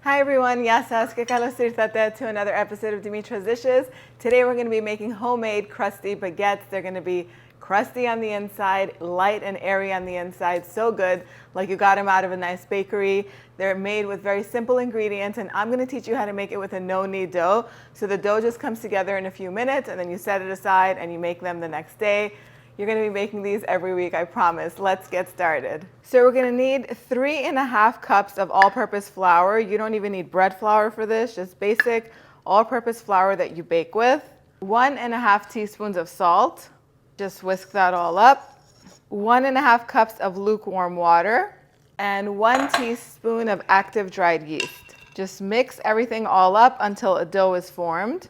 Hi everyone, yasas que kalosirtate to another episode of Dimitra's Dishes. Today we're going to be making homemade crusty baguettes. They're going to be crusty on the inside, light and airy on the inside, so good, like you got them out of a nice bakery. They're made with very simple ingredients, and I'm going to teach you how to make it with a no-knead dough. So the dough just comes together in a few minutes, and then you set it aside and you make them the next day. You're going to be making these every week, I promise. Let's get started. So we're going to need 3½ cups of all-purpose flour. You don't even need bread flour for this, just basic all-purpose flour that you bake with. 1½ teaspoons of salt. Just whisk that all up. 1½ cups of lukewarm water. And 1 teaspoon of active dried yeast. Just mix everything all up until a dough is formed.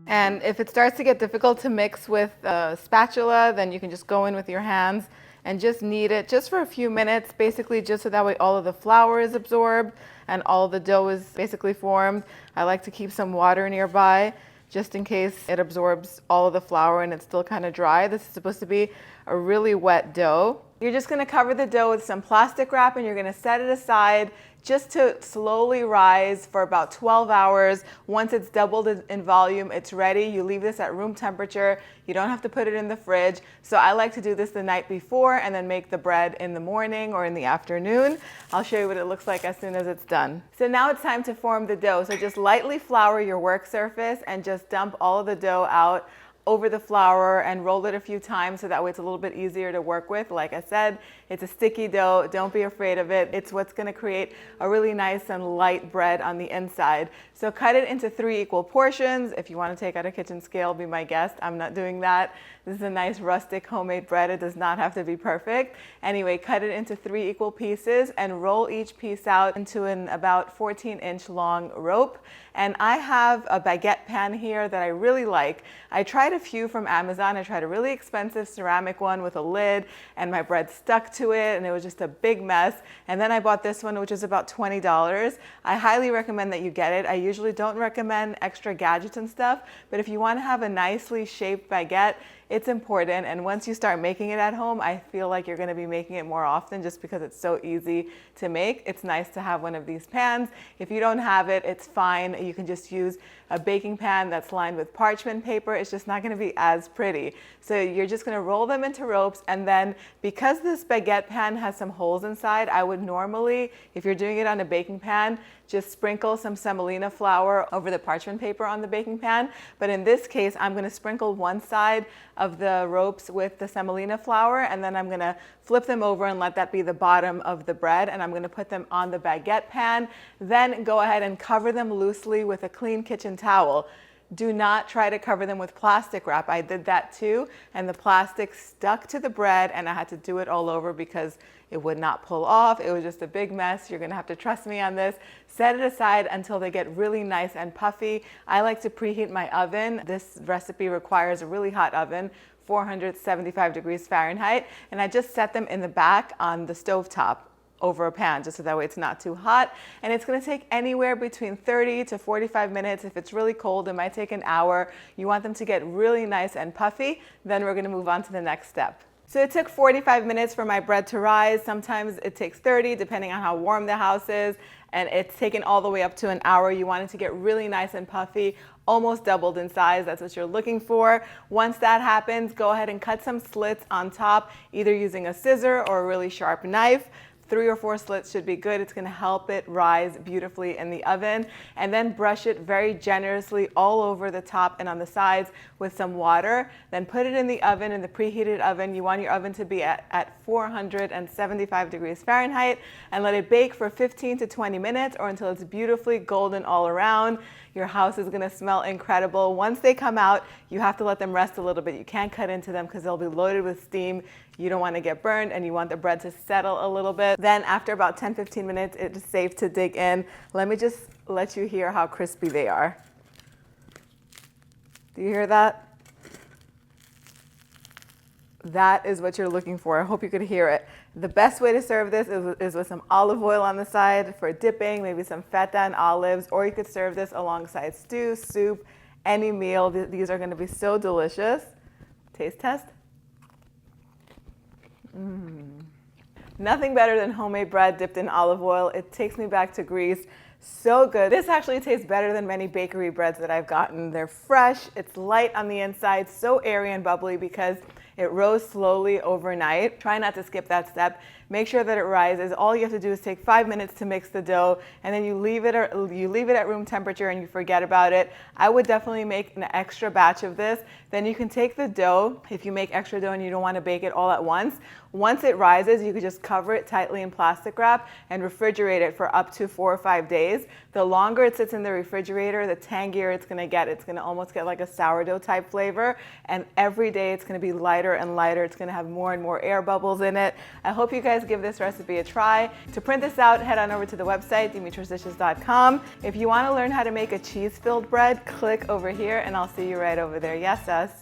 And if it starts to get difficult to mix with a spatula, then you can just go in with your hands and just knead it just for a few minutes, basically just so that way all of the flour is absorbed and all of the dough is basically formed. I like to keep some water nearby just in case it absorbs all of the flour and it's still kind of dry. This is supposed to be a really wet dough. You're just going to cover the dough with some plastic wrap and you're going to set it aside just to slowly rise for about 12 hours. Once it's doubled in volume, it's ready. You leave this at room temperature. You don't have to put it in the fridge. So I like to do this the night before and then make the bread in the morning or in the afternoon. I'll show you what it looks like as soon as it's done. So now it's time to form the dough. So just lightly flour your work surface and just dump all of the dough out over the flour and roll it a few times so that way it's a little bit easier to work with. Like I said, it's a sticky dough. Don't be afraid of it. It's what's going to create a really nice and light bread on the inside. So cut it into 3 equal portions. If you want to take out a kitchen scale, be my guest. I'm not doing that. This is a nice rustic homemade bread. It does not have to be perfect. Anyway, cut it into 3 equal pieces and roll each piece out into an about 14-inch long rope. And I have a baguette pan here that I really like. I tried a few from Amazon. I tried a really expensive ceramic one with a lid and my bread stuck to it and it was just a big mess. And then I bought this one, which is about $20. I highly recommend that you get it. I usually don't recommend extra gadgets and stuff, but if you want to have a nicely shaped baguette, it's important. And once you start making it at home, I feel like you're going to be making it more often just because it's so easy to make. It's nice to have one of these pans. If you don't have it, it's fine. You can just use a baking pan that's lined with parchment paper. It's just not going to be as pretty. So you're just going to roll them into ropes. And then because this baguette pan has some holes inside, I would normally, if you're doing it on a baking pan, just sprinkle some semolina flour over the parchment paper on the baking pan. But in this case, I'm going to sprinkle one side of the ropes with the semolina flour, and then I'm going to flip them over and let that be the bottom of the bread, and I'm going to put them on the baguette pan. Then go ahead and cover them loosely with a clean kitchen towel. Do not try to cover them with plastic wrap. I did that too, and the plastic stuck to the bread, and I had to do it all over because it would not pull off. It was just a big mess. You're gonna have to trust me on this. Set it aside until they get really nice and puffy. I like to preheat my oven. This recipe requires a really hot oven, 475 degrees Fahrenheit, and I just set them in the back on the stovetop over a pan, just so that way it's not too hot. And it's gonna take anywhere between 30 to 45 minutes. If it's really cold, it might take an hour. You want them to get really nice and puffy, then we're gonna move on to the next step. So it took 45 minutes for my bread to rise. Sometimes it takes 30, depending on how warm the house is. And it's taken all the way up to an hour. You want it to get really nice and puffy, almost doubled in size. That's what you're looking for. Once that happens, go ahead and cut some slits on top, either using a scissor or a really sharp knife. 3 or 4 slits should be good. It's going to help it rise beautifully in the oven. And then brush it very generously all over the top and on the sides with some water. Then put it in the oven, in the preheated oven. You want your oven to be at 475 degrees Fahrenheit, and let it bake for 15 to 20 minutes or until it's beautifully golden all around. Your house is going to smell incredible. Once they come out, you have to let them rest a little bit. You can't cut into them because they'll be loaded with steam. You don't want to get burned, and you want the bread to settle a little bit. Then after about 10-15 minutes, it's safe to dig in. Let me just let you hear how crispy they are. Do you hear that? That is what you're looking for. I hope you could hear it. The best way to serve this is with some olive oil on the side for dipping, maybe some feta and olives, or you could serve this alongside stew, soup, any meal. These are going to be so delicious. Taste test. Nothing better than homemade bread dipped in olive oil. It takes me back to Greece. So good. This actually tastes better than many bakery breads that I've gotten. They're fresh, it's light on the inside, so airy and bubbly because it rose slowly overnight. Try not to skip that step. Make sure that it rises. All you have to do is take 5 minutes to mix the dough, and then you leave it at room temperature and you forget about it. I would definitely make an extra batch of this. Then you can take the dough, if you make extra dough and you don't want to bake it all at once. Once it rises, you could just cover it tightly in plastic wrap and refrigerate it for up to 4 or 5 days. The longer it sits in the refrigerator, the tangier it's going to get. It's going to almost get like a sourdough type flavor, and every day it's going to be lighter and lighter. It's going to have more and more air bubbles in it. I hope you guys give this recipe a try. To print this out, head on over to the website, dimitrasdishes.com. If you want to learn how to make a cheese-filled bread, click over here and I'll see you right over there. Yes, us.